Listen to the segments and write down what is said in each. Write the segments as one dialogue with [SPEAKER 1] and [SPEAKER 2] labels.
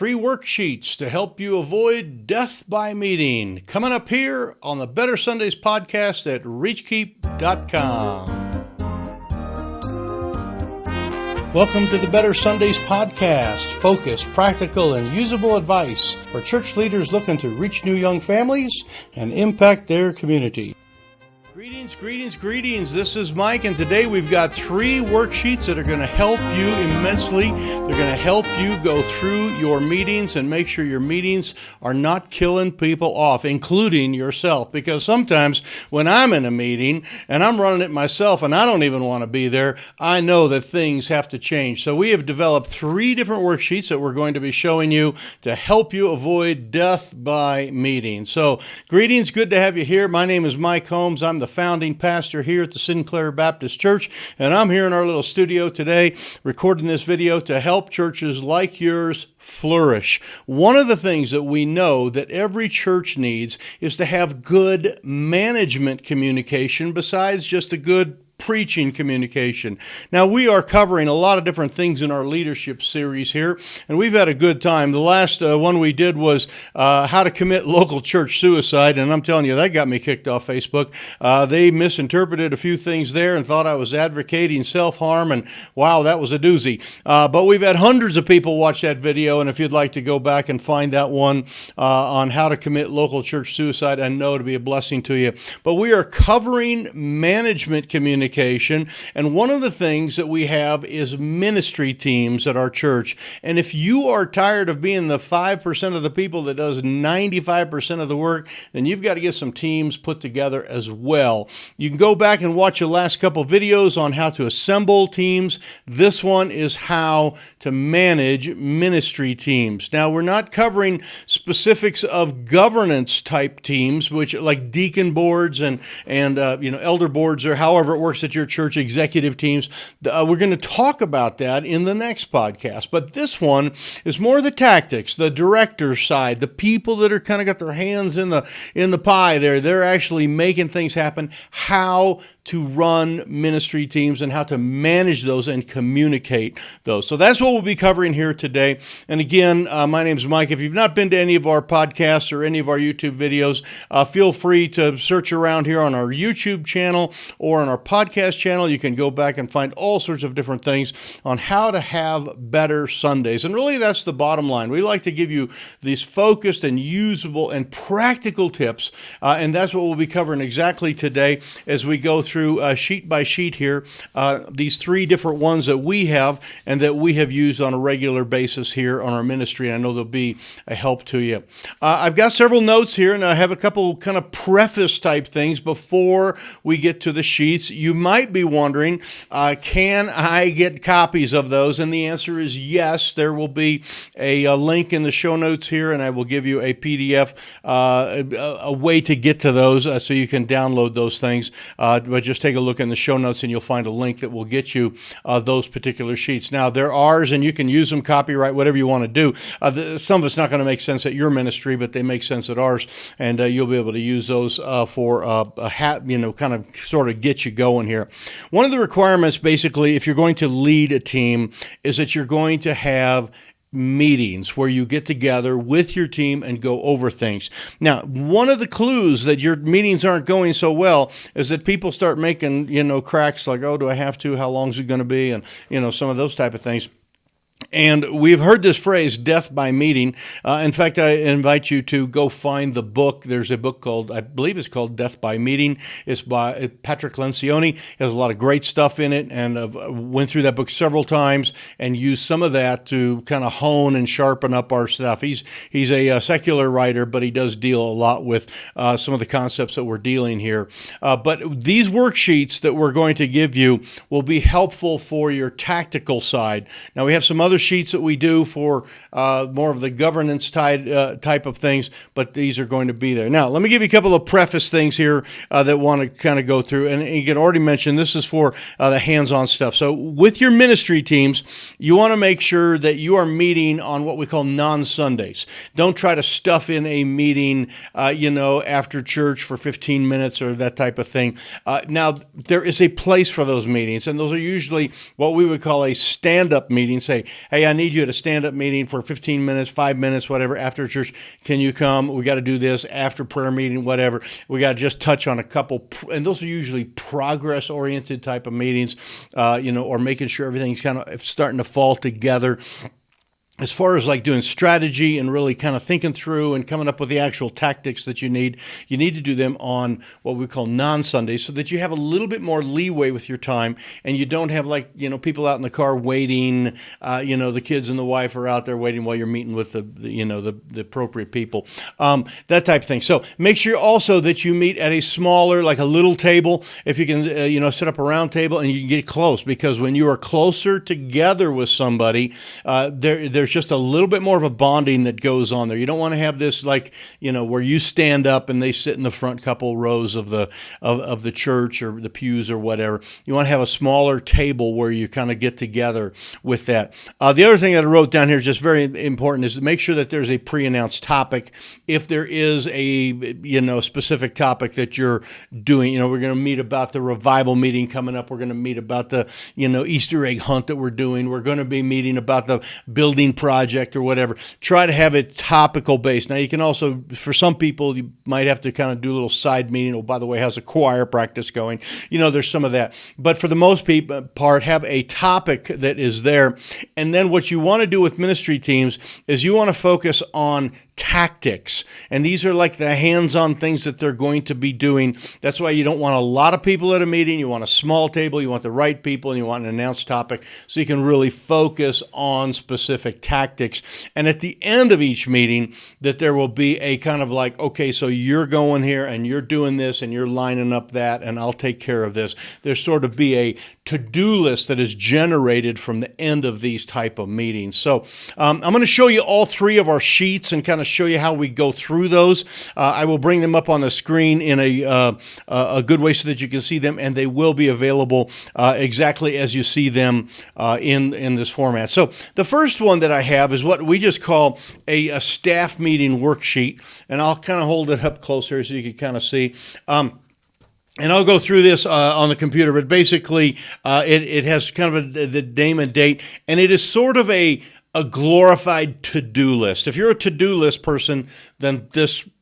[SPEAKER 1] 3 worksheets to help you avoid death by meeting. Coming up here on the Better Sundays podcast at Reachkeep.com. Welcome to the Better Sundays podcast. Focused, practical, and usable advice for church leaders looking to reach new young families and impact their community. Greetings. This is Mike, and today we've got 3 worksheets that are going to help you immensely. They're going to help you go through your meetings and make sure your meetings are not killing people off, including yourself. Because sometimes when I'm in a meeting and I'm running it myself and I don't even want to be there, I know that things have to change. So we have developed 3 different worksheets that we're going to be showing you to help you avoid death by meeting. So greetings, good to have you here. My name is Mike Holmes. I'm the founding pastor here at the Sinclair Baptist Church, and I'm here in our little studio today recording this video to help churches like yours flourish. One of the things that we know that every church needs is to have good management communication besides just a good preaching communication. Now, we are covering a lot of different things in our leadership series here, and we've had a good time. The last one we did was how to commit local church suicide, and I'm telling you, that got me kicked off Facebook. They misinterpreted a few things there and thought I was advocating self-harm, and wow, that was a doozy. But we've had hundreds of people watch that video, and if you'd like to go back and find that one on how to commit local church suicide, I know it'll be a blessing to you. But we are covering management communication. And one of the things that we have is ministry teams at our church. And if you are tired of being the 5% of the people that does 95% of the work, then you've got to get some teams put together as well. You can go back and watch the last couple videos on how to assemble teams. This one is how to manage ministry teams. Now, we're not covering specifics of governance type teams, which like deacon boards and elder boards, or however it works at your church, executive teams. We're going to talk about that in the next podcast. But this one is more the tactics, the director side, the people that are kind of got their hands in the pie there. They're actually making things happen, how to run ministry teams and how to manage those and communicate those. So that's what we'll be covering here today. And again, my name's Mike. If you've not been to any of our podcasts or any of our YouTube videos, feel free to search around here on our YouTube channel or on our podcast channel. You can go back and find all sorts of different things on how to have better Sundays. And really, that's the bottom line. We like to give you these focused and usable and practical tips, and that's what we'll be covering exactly today as we go through sheet by sheet here, these 3 different ones that we have and that we have used on a regular basis here on our ministry. And I know they'll be a help to you. I've got several notes here, and I have a couple kind of preface type things before we get to the sheets. You might be wondering, can I get copies of those? And the answer is yes. There will be a link in the show notes here, and I will give you a PDF, a way to get to those so you can download those things. But just take a look in the show notes and you'll find a link that will get you those particular sheets. Now, they're ours, and you can use them, copyright, whatever you want to do. Some of it's not going to make sense at your ministry, but they make sense at ours, and you'll be able to use those for kind of sort of get you going here. One of the requirements, basically, if you're going to lead a team, is that you're going to have meetings where you get together with your team and go over things. Now, one of the clues that your meetings aren't going so well is that people start making, cracks like, oh, do I have to? How long is it going to be? And, some of those type of things. And we've heard this phrase, death by meeting. In fact, I invite you to go find the book. There's a book called, I believe it's called Death by Meeting. It's by Patrick Lencioni. It has a lot of great stuff in it, and I've went through that book several times and used some of that to kind of hone and sharpen up our stuff. He's a secular writer, but he does deal a lot with some of the concepts that we're dealing here. But these worksheets that we're going to give you will be helpful for your tactical side. Now, we have some other sheets that we do for more of the governance type of things, but these are going to be there. Now, let me give you a couple of preface things here that want to kind of go through. And you can already mention this is for the hands-on stuff. So with your ministry teams, you want to make sure that you are meeting on what we call non-Sundays. Don't try to stuff in a meeting, after church for 15 minutes or that type of thing. Now, there is a place for those meetings, and those are usually what we would call a stand-up meeting. Say, hey, I need you at a stand-up meeting for 15 minutes, 5 minutes, whatever, after church. Can you come? We got to do this after prayer meeting, whatever. We got to just touch on a couple, and those are usually progress-oriented type of meetings, or making sure everything's kind of starting to fall together. As far as like doing strategy and really kind of thinking through and coming up with the actual tactics that you need to do them on what we call non-Sundays, so that you have a little bit more leeway with your time, and you don't have people out in the car waiting, the kids and the wife are out there waiting while you're meeting with the appropriate people, that type of thing. So make sure also that you meet at a smaller, like a little table, if you can, set up a round table and you can get close, because when you are closer together with somebody, there's just a little bit more of a bonding that goes on there. You don't want to have this where you stand up and they sit in the front couple rows of the church or the pews or whatever. You want to have a smaller table where you kind of get together with that. The other thing that I wrote down here, just very important, is to make sure that there's a pre-announced topic. If there is a specific topic that you're doing, we're going to meet about the revival meeting coming up. We're going to meet about the Easter egg hunt that we're doing. We're going to be meeting about the building project or whatever. Try to have it topical based. Now you can also, for some people, you might have to kind of do a little side meeting. Oh, by the way, how's the choir practice going? There's some of that. But for the most part, have a topic that is there. And then what you want to do with ministry teams is you want to focus on tactics. And these are like the hands-on things that they're going to be doing. That's why you don't want a lot of people at a meeting. You want a small table. You want the right people, and you want an announced topic so you can really focus on specific tactics. And at the end of each meeting, that there will be a kind of like, okay, so you're going here and you're doing this and you're lining up that, and I'll take care of this. There's sort of be a to-do list that is generated from the end of these type of meetings. So I'm going to show you all three of our sheets and kind of show you how we go through those. I will bring them up on the screen in a good way so that you can see them, and they will be available exactly as you see them in this format. So the first one that I have is what we just call a staff meeting worksheet, and I'll kind of hold it up closer so you can kind of see. And I'll go through this on the computer, but basically it has kind of the name and date, and it is sort of a glorified to-do list. If you're a to-do list person, then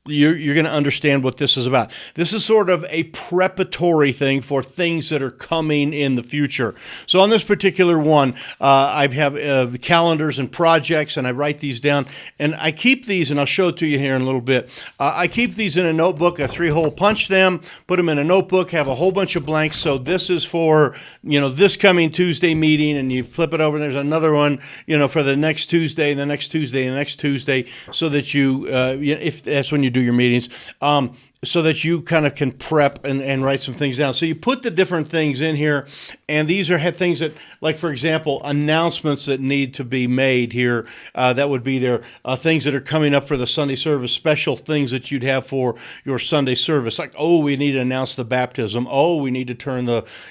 [SPEAKER 1] you're going to understand what this is about. This is sort of a preparatory thing for things that are coming in the future. So on this particular one, I have calendars and projects, and I write these down. And I keep these, and I'll show it to you here in a little bit. I keep these in a notebook, a 3-hole punch them, put them in a notebook, have a whole bunch of blanks. So this is for, this coming Tuesday meeting, and you flip it over, and there's another one, for the next Tuesday, and the next Tuesday, and the next Tuesday, so that you, if that's when you do your meetings, so that you kind of can prep and write some things down. So you put the different things in here, and these are things that, like, for example, announcements that need to be made here, that would be there, things that are coming up for the Sunday service, special things that you'd have for your Sunday service, like, we need to announce the baptism, we need to turn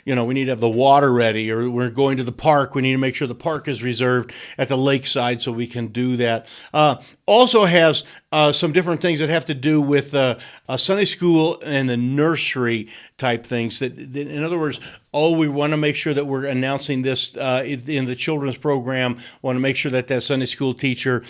[SPEAKER 1] we need to have the water ready, or we're going to the park, we need to make sure the park is reserved at the lakeside so we can do that. Also has some different things that have to do with Sunday school and the nursery type things. That in other words, we want to make sure that we're announcing this in the children's program. Want to make sure that Sunday school teacher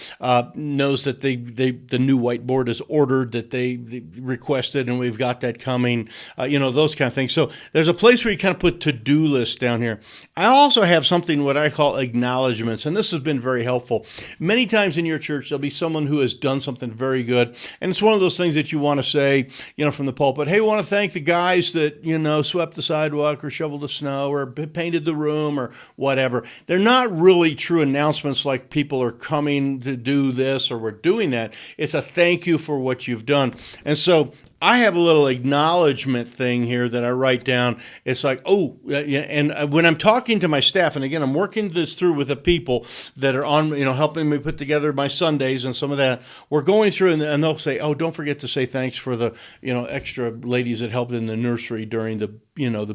[SPEAKER 1] knows that the new whiteboard is ordered, that they requested, and we've got that coming. Those kind of things. So there's a place where you kind of put to-do lists down here. I also have something what I call acknowledgements, and this has been very helpful. Many times in your church, there'll be someone who has done something very good, and it's one of those things that you want to say, from the pulpit. Hey, we want to thank the guys that swept the sidewalk or shoveled the snow or painted the room or whatever. They're not really true announcements like people are coming to do this or we're doing that. It's a thank you for what you've done. And so I have a little acknowledgement thing here that I write down. It's like, and when I'm talking to my staff, and again, I'm working this through with the people that are on, helping me put together my Sundays and some of that, we're going through and they'll say, don't forget to say thanks for the, extra ladies that helped in the nursery during the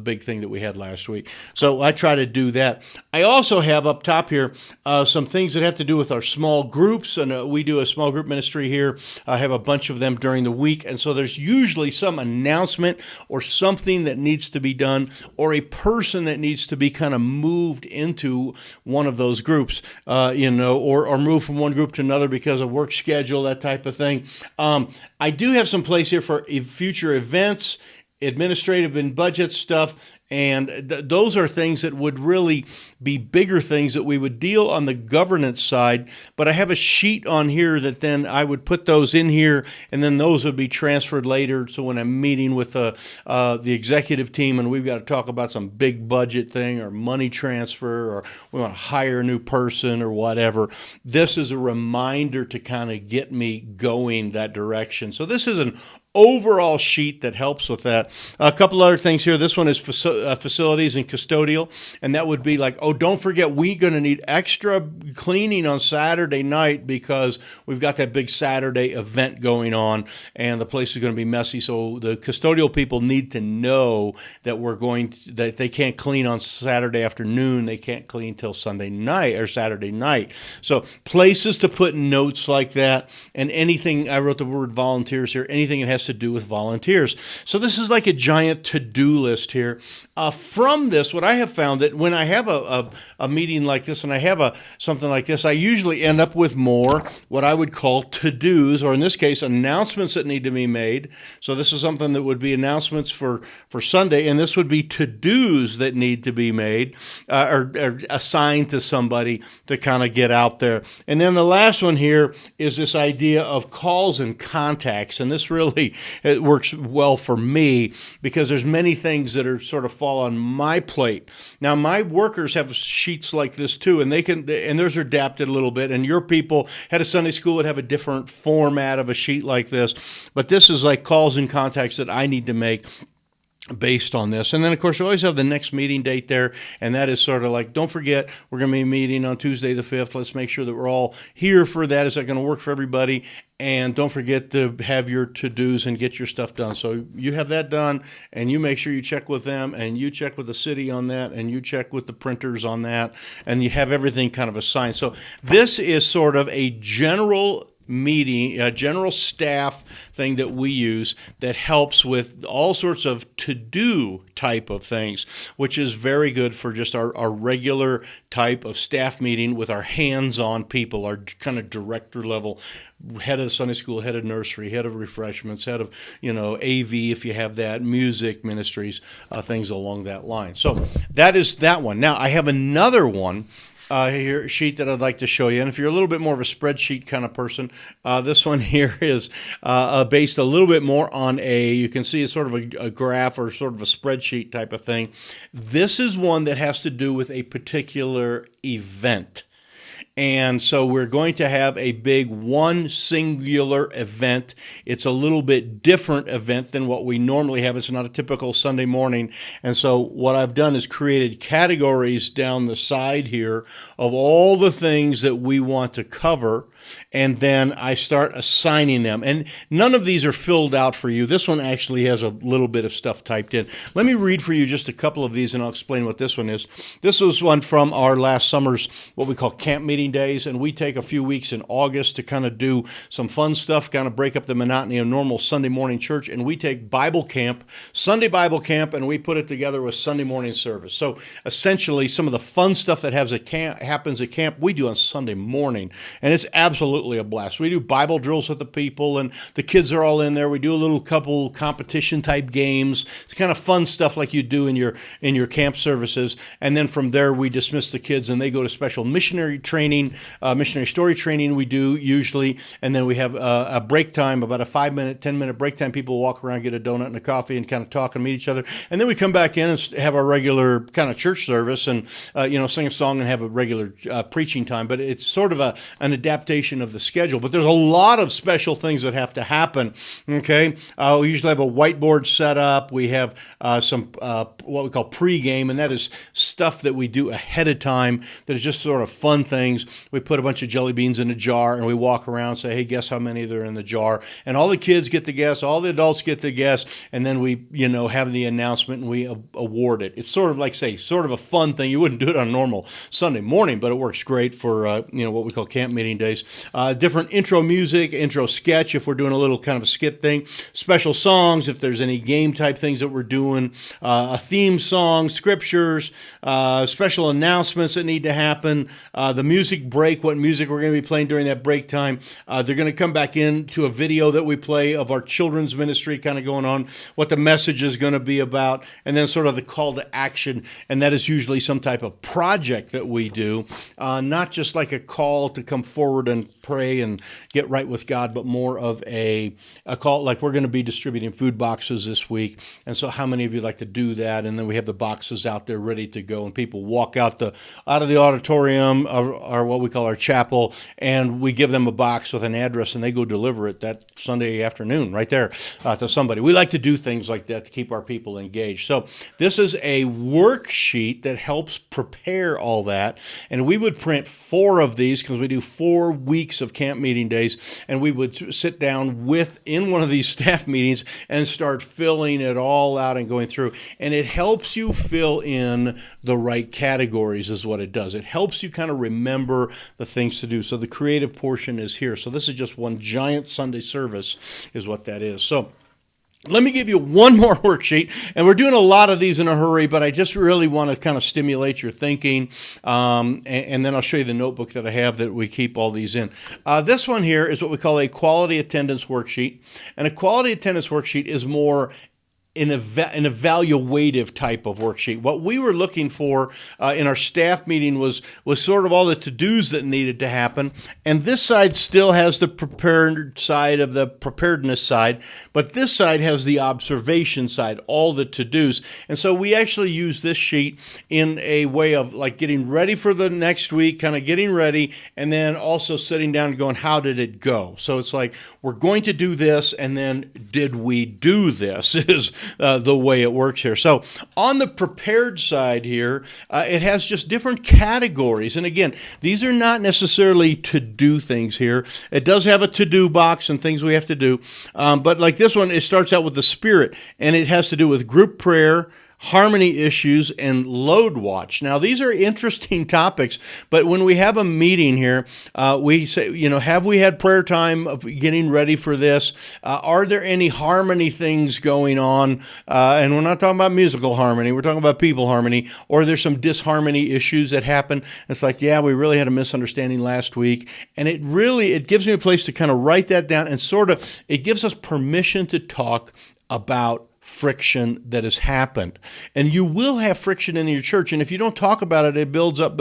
[SPEAKER 1] big thing that we had last week. So I try to do that. I also have up top here some things that have to do with our small groups, and we do a small group ministry here. I have a bunch of them during the week, and so there's usually some announcement or something that needs to be done, or a person that needs to be kind of moved into one of those groups, or moved from one group to another because of work schedule, that type of thing. I do have some place here for future events, administrative and budget stuff, and those are things that would really be bigger things that we would deal on the governance side. But I have a sheet on here that then I would put those in here, and then those would be transferred later. So when I'm meeting with the executive team and we've got to talk about some big budget thing or money transfer, or we want to hire a new person or whatever, this is a reminder to kind of get me going that direction. So this is an overall sheet that helps with that. A couple other things here. This one is facilities and custodial, and that would be like, oh, don't forget, we're going to need extra cleaning on Saturday night because we've got that big Saturday event going on, and the place is going to be messy. So the custodial people need to know that that they can't clean on Saturday afternoon. They can't clean till Sunday night or Saturday night. So places to put notes like that, and anything. I wrote the word volunteers here. Anything that has to do with volunteers. So this is like a giant to-do list here. From this, what I have found that when I have a meeting like this and I have something like this, I usually end up with more what I would call to-dos, or in this case, announcements that need to be made. So this is something that would be announcements for Sunday, and this would be to-dos that need to be made or assigned to somebody to kind of get out there. And then the last one here is this idea of calls and contacts, and this really it works well for me because there's many things that are sort of fall on my plate. Now, my workers have sheets like this too, and theirs are adapted a little bit, and your people at a Sunday school would have a different format of a sheet like this, but this is like calls and contacts that I need to make based on this. And then, of course, we always have the next meeting date there, and that is sort of like, don't forget, we're going to be meeting on Tuesday the 5th. Let's make sure that we're all here for that. Is that going to work for everybody? And don't forget to have your to-dos and get your stuff done. So you have that done, and you make sure you check with them, and you check with the city on that, and you check with the printers on that, and you have everything kind of assigned. So this is sort of a general meeting, a general staff thing that we use that helps with all sorts of to-do type of things, which is very good for just our regular type of staff meeting with our hands-on people, our kind of director level, head of Sunday school, head of nursery, head of refreshments, head of, AV if you have that, music ministries, things along that line. So that is that one. Now I have another one here sheet that I'd like to show you. And if you're a little bit more of a spreadsheet kind of person, this one here is based a little bit more on you can see it's sort of a graph or sort of a spreadsheet type of thing. This is one that has to do with a particular event. And so we're going to have a big one singular event. It's a little bit different event than what we normally have. It's not a typical Sunday morning. And so what I've done is created categories down the side here of all the things that we want to cover. And then I start assigning them. And none of these are filled out for you. This one actually has a little bit of stuff typed in. Let me read for you just a couple of these, and I'll explain what this one is. This was one from our last summer's, what we call camp meeting days, and we take a few weeks in August to kind of do some fun stuff, kind of break up the monotony of normal Sunday morning church, and we take Bible camp, Sunday Bible camp, and we put it together with Sunday morning service. So essentially, some of the fun stuff that happens at camp, we do on Sunday morning, and it's absolutely a blast. We do Bible drills with the people, and the kids are all in there. We do a little couple competition type games. It's kind of fun stuff like you do in your camp services. And then from there, we dismiss the kids, and they go to special missionary training, missionary story training we do usually. And then we have a break time, about a 5-minute, 10-minute break time. People walk around, get a donut and a coffee, and kind of talk and meet each other. And then we come back in and have our regular kind of church service and sing a song and have a regular preaching time. But it's sort of an adaptation of the schedule, but there's a lot of special things that have to happen. Okay, we usually have a whiteboard set up. We have some what we call pre-game, and that is stuff that we do ahead of time that is just sort of fun things. We put a bunch of jelly beans in a jar, and we walk around and say, hey, guess how many there are in the jar? And all the kids get to guess, all the adults get to guess, and then we have the announcement and we award it. It's sort of like, sort of a fun thing. You wouldn't do it on a normal Sunday morning, but it works great for what we call camp meeting days. different intro music, intro sketch if we're doing a little kind of a skit thing, special songs if there's any game type things that we're doing, a theme song, scriptures, special announcements that need to happen, the music break, what music we're going to be playing during that break time. They're going to come back into a video that we play of our children's ministry kind of going on, what the message is going to be about, and then sort of the call to action. And that is usually some type of project that we do, not just like a call to come forward and pray and get right with God, but more of a call, like we're going to be distributing food boxes this week. And so how many of you like to do that? And then we have the boxes out there ready to go, and people walk out of the auditorium or what we call our chapel, and we give them a box with an address, and they go deliver it that Sunday afternoon right there to somebody. We like to do things like that to keep our people engaged. So this is a worksheet that helps prepare all that, and we would print 4 of these because we do 4 weeks of camp meeting days, and we would sit down in one of these staff meetings and start filling it all out and going through, and it helps you fill in the right categories is what it does. It helps you kind of remember the things to do. So the creative portion is here. So this is just one giant Sunday service is what that is. So let me give you one more worksheet, and we're doing a lot of these in a hurry, but I just really want to kind of stimulate your thinking, and then I'll show you the notebook that I have that we keep all these in. This one here is what we call a quality attendance worksheet, and a quality attendance worksheet is more an evaluative type of worksheet. What we were looking for in our staff meeting was sort of all the to-dos that needed to happen. And this side still has the prepared side of the preparedness side, but this side has the observation side, all the to-dos. And so we actually use this sheet in a way of like getting ready for the next week, kind of getting ready, and then also sitting down and going, how did it go? So it's like, we're going to do this, and then did we do this is the way it works here. So on the prepared side here, it has just different categories. And again, these are not necessarily to-do things here. It does have a to-do box and things we have to do. But like this one, it starts out with the Spirit, and it has to do with group prayer, harmony issues, and load watch. Now, these are interesting topics, but when we have a meeting here, we say, have we had prayer time of getting ready for this? Are there any harmony things going on? And we're not talking about musical harmony. We're talking about people harmony. Or there's some disharmony issues that happen. It's like, yeah, we really had a misunderstanding last week. And it gives me a place to kind of write that down, and it gives us permission to talk about friction that has happened. And you will have friction in your church, and if you don't talk about it, it builds up,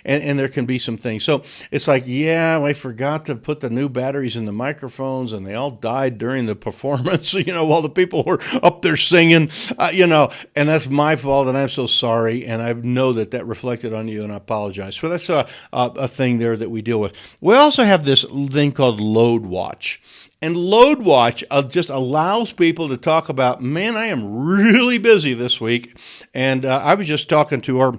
[SPEAKER 1] and there can be some things. So it's like, yeah, I forgot to put the new batteries in the microphones, and they all died during the performance, while the people were up there singing, and that's my fault, and I'm so sorry, and I know that reflected on you, and I apologize. So that's a thing there that we deal with. We also have this thing called load watch. And load watch just allows people to talk about, man, I am really busy this week. And I was just talking to our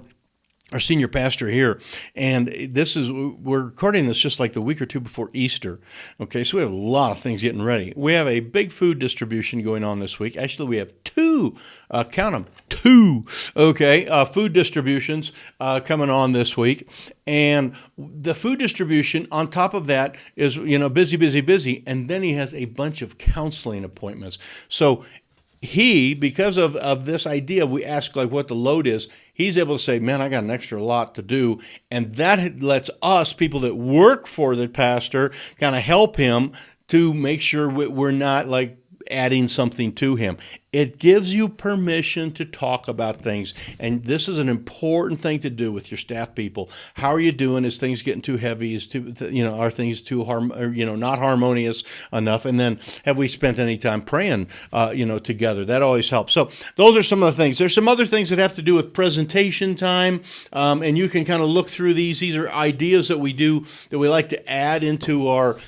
[SPEAKER 1] senior pastor here, and we're recording this just like the week or two before Easter. Okay, so we have a lot of things getting ready. We have a big food distribution going on this week. Actually, we have 2, count them, 2, food distributions coming on this week. And the food distribution, on top of that, is, busy. And then he has a bunch of counseling appointments. So because of this idea, we ask like what the load is. He's able to say, man, I got an extra lot to do. And that lets us, people that work for the pastor, kind of help him to make sure we're not like adding something to him. It gives you permission to talk about things. And this is an important thing to do with your staff people. How are you doing? Is things getting too heavy? Are things too not harmonious enough? And then have we spent any time praying, together? That always helps. So those are some of the things. There's some other things that have to do with presentation time. And you can kind of look through these. These are ideas that we do that we like to add into our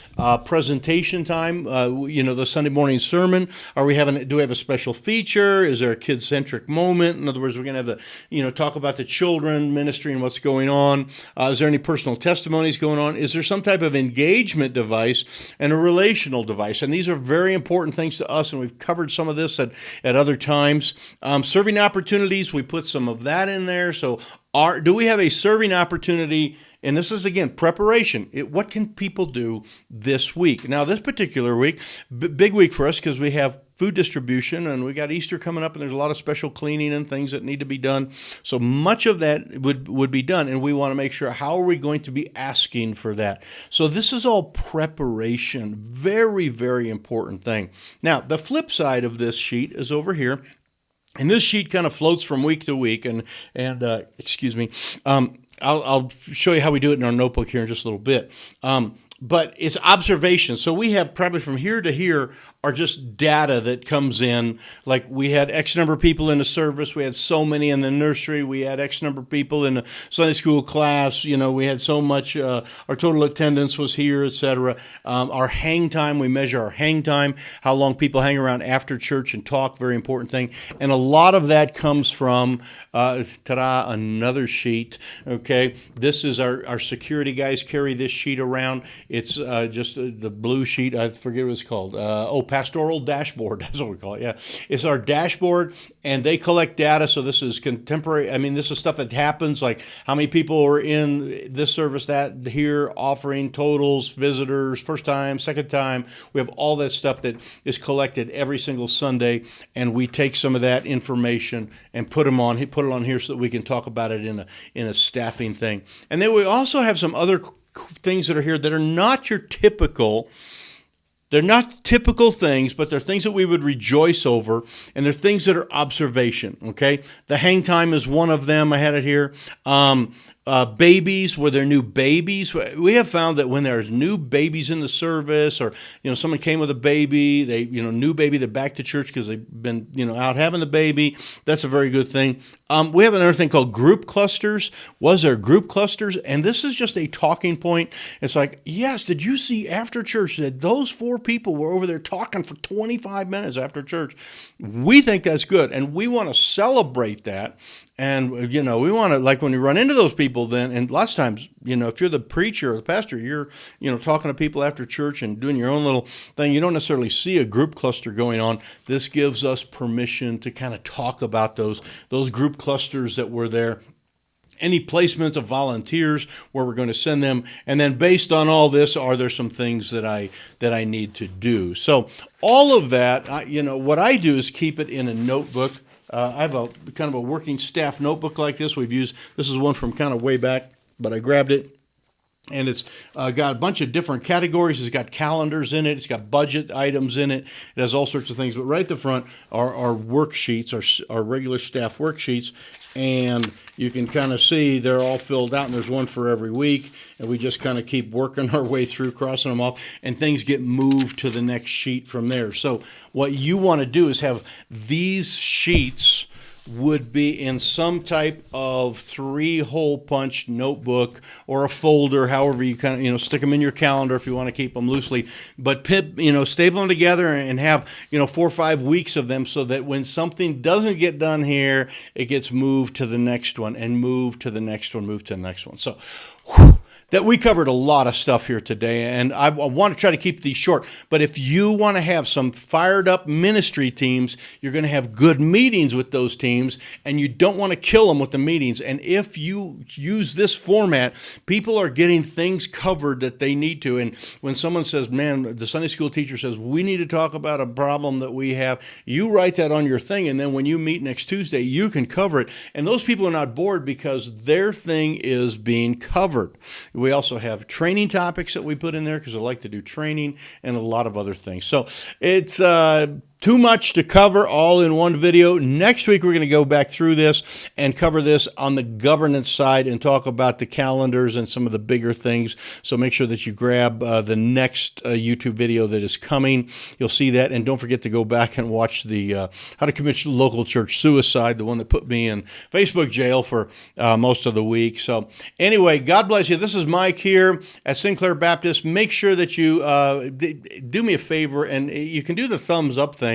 [SPEAKER 1] presentation time. The Sunday morning sermon. Do we have a special feature? Is there a kid-centric moment? In other words, we're going to have talk about the children ministry and what's going on. Is there any personal testimonies going on? Is there some type of engagement device and a relational device? And these are very important things to us, and we've covered some of this at other times. Serving opportunities, we put some of that in there. So Do we have a serving opportunity? And this is, again, preparation. What can people do this week? Now, this particular week, big week for us because we have food distribution and we got Easter coming up and there's a lot of special cleaning and things that need to be done. So much of that would be done, and we want to make sure, how are we going to be asking for that? So this is all preparation. Very, very important thing. Now, the flip side of this sheet is over here. And this sheet kind of floats from week to week, and excuse me, I'll show you how we do it in our notebook here in just a little bit. But it's observations. So we have probably from here to here are just data that comes in. Like we had X number of people in the service. We had so many in the nursery. We had X number of people in the Sunday school class. We had so much. Our total attendance was here, etc. Our hang time, we measure our hang time, how long people hang around after church and talk, very important thing. And a lot of that comes from, another sheet. Okay, this is our security guys carry this sheet around. It's just the blue sheet. I forget what it's called. Pastoral Dashboard. That's what we call it. Yeah, it's our dashboard, and they collect data. So this is contemporary. I mean, this is stuff that happens, like how many people are in this service, that here, offering, totals, visitors, first time, second time. We have all that stuff that is collected every single Sunday, and we take some of that information and put it on here so that we can talk about it in a staffing thing. And then we also have some other things that are here that are not your typical. They're not typical things, but they're things that we would rejoice over, and they're things that are observation, okay? The hang time is one of them. I had it here. Babies, were there new babies? We have found that when there's new babies in the service, or someone came with a baby, they new baby, they're back to church because they've been out having the baby. That's a very good thing. We have another thing called group clusters. Was there group clusters? And this is just a talking point. It's like, yes, did you see after church that those 4 people were over there talking for 25 minutes after church? We think that's good, and we want to celebrate that. And, we want to, like when you run into those people then, and lots of times, if you're the preacher or the pastor, you're, talking to people after church and doing your own little thing. You don't necessarily see a group cluster going on. This gives us permission to kind of talk about those group clusters that were there. Any placements of volunteers where we're going to send them, and then based on all this, are there some things that I need to do? So all of that, what I do is keep it in a notebook. I have a kind of a working staff notebook like this. This is one from kind of way back, but I grabbed it. And it's got a bunch of different categories. It's got calendars in it. It's got budget items in it. It has all sorts of things. But right at the front are our worksheets, our regular staff worksheets. And you can kind of see they're all filled out, and there's one for every week. And we just kind of keep working our way through, crossing them off, and things get moved to the next sheet from there. So what you want to do is have these sheets would be in some type of 3-hole punch notebook or a folder, however you kind of, stick them in your calendar if you want to keep them loosely. But, staple them together and have, 4 or 5 weeks of them so that when something doesn't get done here, it gets moved to the next one and moved to the next one, moved to the next one. So, that we covered a lot of stuff here today, and I want to try to keep these short. But if you want to have some fired up ministry teams, you're going to have good meetings with those teams, and you don't want to kill them with the meetings. And if you use this format, people are getting things covered that they need to. And when someone says, man, the Sunday school teacher says, we need to talk about a problem that we have, you write that on your thing, and then when you meet next Tuesday, you can cover it. And those people are not bored because their thing is being covered. We also have training topics that we put in there because I like to do training and a lot of other things. So it's too much to cover all in one video. Next week, we're going to go back through this and cover this on the governance side and talk about the calendars and some of the bigger things. So make sure that you grab the next YouTube video that is coming. You'll see that. And don't forget to go back and watch the How to Commit Local Church Suicide, the one that put me in Facebook jail for most of the week. So anyway, God bless you. This is Mike here at Sinclair Baptist. Make sure that you do me a favor, and you can do the thumbs up thing,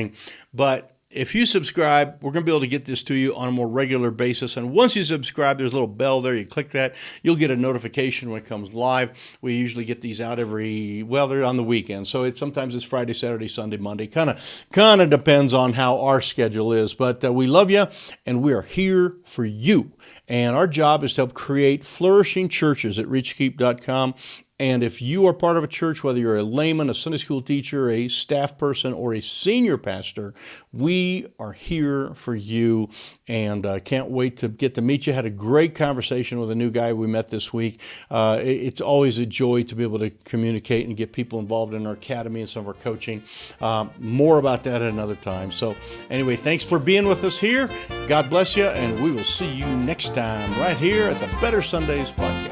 [SPEAKER 1] but if you subscribe, we're going to be able to get this to you on a more regular basis. And once you subscribe, there's a little bell there. You click that, you'll get a notification when it comes live. We usually get these out they're on the weekend. So sometimes it's Friday, Saturday, Sunday, Monday. Kind of depends on how our schedule is. But we love you, and we are here for you. And our job is to help create flourishing churches at reachkeep.com. And if you are part of a church, whether you're a layman, a Sunday school teacher, a staff person, or a senior pastor, we are here for you, and can't wait to get to meet you. Had a great conversation with a new guy we met this week. It's always a joy to be able to communicate and get people involved in our academy and some of our coaching. More about that at another time. So anyway, thanks for being with us here. God bless you, and we will see you next time right here at the Better Sundays podcast.